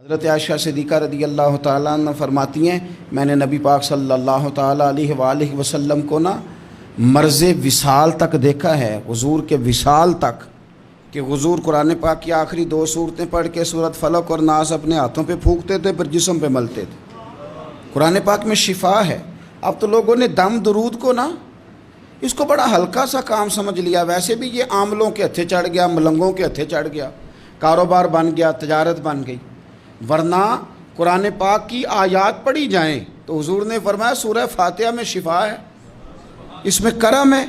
حضرت عائشہ صدیقہ رضی اللہ تعالیٰ عنہ فرماتی ہیں میں نے نبی پاک صلی اللہ تعالیٰ علیہ وآلہ وسلم کو مرض وصال تک دیکھا ہے، حضور کے وصال تک، کہ حضور قرآن پاک کی آخری 2 سورتیں پڑھ کے سورت فلق اور ناس اپنے ہاتھوں پہ پھونکتے تھے، پھر جسم پہ ملتے تھے۔ قرآن پاک میں شفا ہے۔ اب تو لوگوں نے دم درود کو اس کو بڑا ہلکا سا کام سمجھ لیا۔ ویسے بھی یہ عاملوں کے ہتھے چڑھ گیا، ملنگوں کے ہتھے چڑھ گیا، کاروبار بن گیا، تجارت بن گئی۔ ورنہ قرآن پاک کی آیات پڑھی جائیں تو حضور نے فرمایا سورہ فاتحہ میں شفا ہے، اس میں کرم ہے۔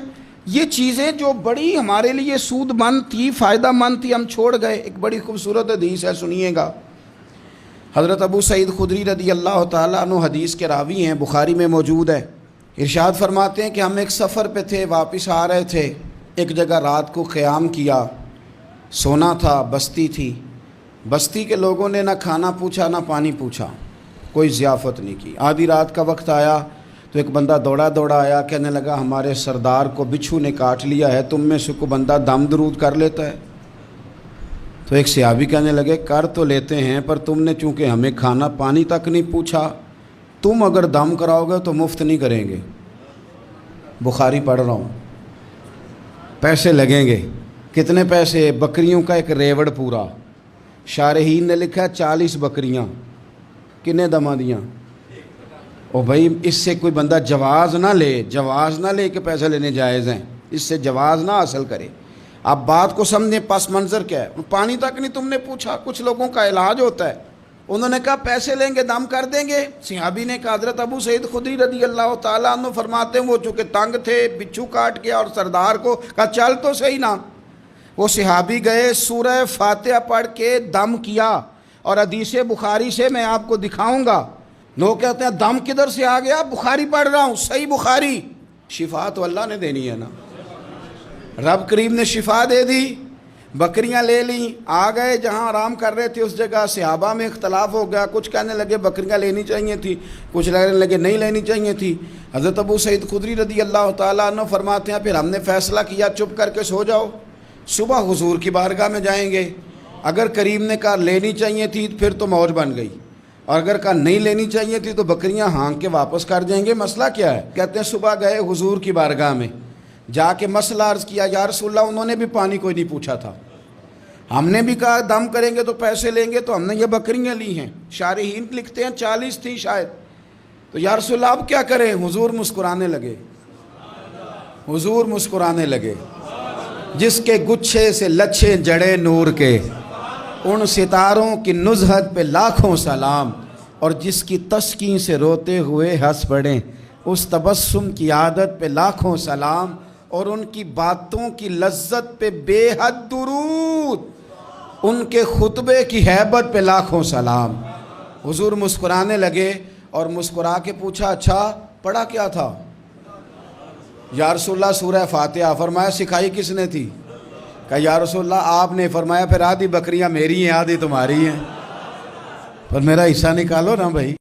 یہ چیزیں جو بڑی ہمارے لیے سود مند تھی، فائدہ مند تھی، ہم چھوڑ گئے۔ ایک بڑی خوبصورت حدیث ہے، سنیے گا۔ حضرت ابو سعید خدری رضی اللہ تعالیٰ عنہ حدیث کے راوی ہیں، بخاری میں موجود ہے۔ ارشاد فرماتے ہیں کہ ہم ایک سفر پہ تھے، واپس آ رہے تھے، ایک جگہ رات کو قیام کیا، سونا تھا، بستی تھی۔ بستی کے لوگوں نے نہ کھانا پوچھا نہ پانی پوچھا، کوئی ضیافت نہیں کی۔ آدھی رات کا وقت آیا تو ایک بندہ دوڑا آیا، کہنے لگا ہمارے سردار کو بچھو نے کاٹ لیا ہے، تم میں سے کوئی بندہ دم درود کر لیتا ہے؟ تو ایک صحابی کہنے لگے کر تو لیتے ہیں، پر تم نے چونکہ ہمیں کھانا پانی تک نہیں پوچھا، تم اگر دم کراؤ گے تو مفت نہیں کریں گے۔ بخاری پڑھ رہا ہوں، پیسے لگیں گے۔ کتنے پیسے؟ بکریوں کا ایک ریوڑ پورا۔ شارحین نے لکھا 40 بکریاں۔ کنے دمہ دیاں؟ او بھائی اس سے کوئی بندہ جواز نہ لے کہ پیسے لینے جائز ہیں، اس سے جواز نہ حاصل کرے۔ آپ بات کو سمجھیں، پس منظر کیا ہے؟ پانی تک نہیں تم نے پوچھا۔ کچھ لوگوں کا علاج ہوتا ہے، انہوں نے کہا پیسے لیں گے دم کر دیں گے۔ صحابی نے کہا حضرت ابو سعید خدری رضی اللہ تعالیٰ عنہ فرماتے ہیں وہ چونکہ تنگ تھے، بچھو کاٹ گیا، اور سردار کو کہا چل تو صحیح نا۔ وہ صحابی گئے، سورہ فاتحہ پڑھ کے دم کیا، اور حدیث بخاری سے میں آپ کو دکھاؤں گا۔ لوگ کہتے ہیں دم کدھر سے آ گیا؟ بخاری پڑھ رہا ہوں، صحیح بخاری۔ شفا تو اللہ نے دینی ہے نا، رب کریم نے شفا دے دی۔ بکریاں لے لیں، آ گئے جہاں آرام کر رہے تھے اس جگہ۔ صحابہ میں اختلاف ہو گیا، کچھ کہنے لگے بکریاں لینی چاہیے تھی، کچھ کہنے لگے نہیں لینی چاہیے تھی۔ حضرت ابو سعید خدری رضی اللہ تعالیٰ عنہ فرماتے ہیں پھر ہم نے فیصلہ کیا چپ کر کے سو جاؤ، صبح حضور کی بارگاہ میں جائیں گے۔ اگر کریم نے کہا لینی چاہیے تھی پھر تو موج بن گئی، اور اگر کہا نہیں لینی چاہیے تھی تو بکریاں ہانک کے واپس کر جائیں گے۔ مسئلہ کیا ہے؟ کہتے ہیں صبح گئے حضور کی بارگاہ میں، جا کے مسئلہ عرض کیا، یا رسول اللہ انہوں نے بھی پانی کوئی نہیں پوچھا تھا، ہم نے بھی کہا دم کریں گے تو پیسے لیں گے، تو ہم نے یہ بکریاں لی ہیں۔ شارحین لکھتے ہیں 40 تھی شاید۔ تو یا رسول اللہ اب کیا کریں؟ حضور مسکرانے لگے۔ جس کے گچھے سے لچھے جڑے نور کے، ان ستاروں کی نزہت پہ لاکھوں سلام، اور جس کی تسکین سے روتے ہوئے ہنس پڑیں، اس تبسم کی عادت پہ لاکھوں سلام، اور ان کی باتوں کی لذت پہ بے حد درود، ان کے خطبے کی ہیبت پہ لاکھوں سلام۔ حضور مسکرانے لگے، اور مسکرا کے پوچھا اچھا پڑھا کیا تھا؟ یا رسول اللہ سورہ فاتحہ۔ فرمایا سکھائی کس نے تھی؟ کہا یا رسول اللہ آپ نے۔ فرمایا پھر آدھی بکریاں میری ہیں آدھی تمہاری ہیں، پر میرا حصہ نکالو نا بھائی۔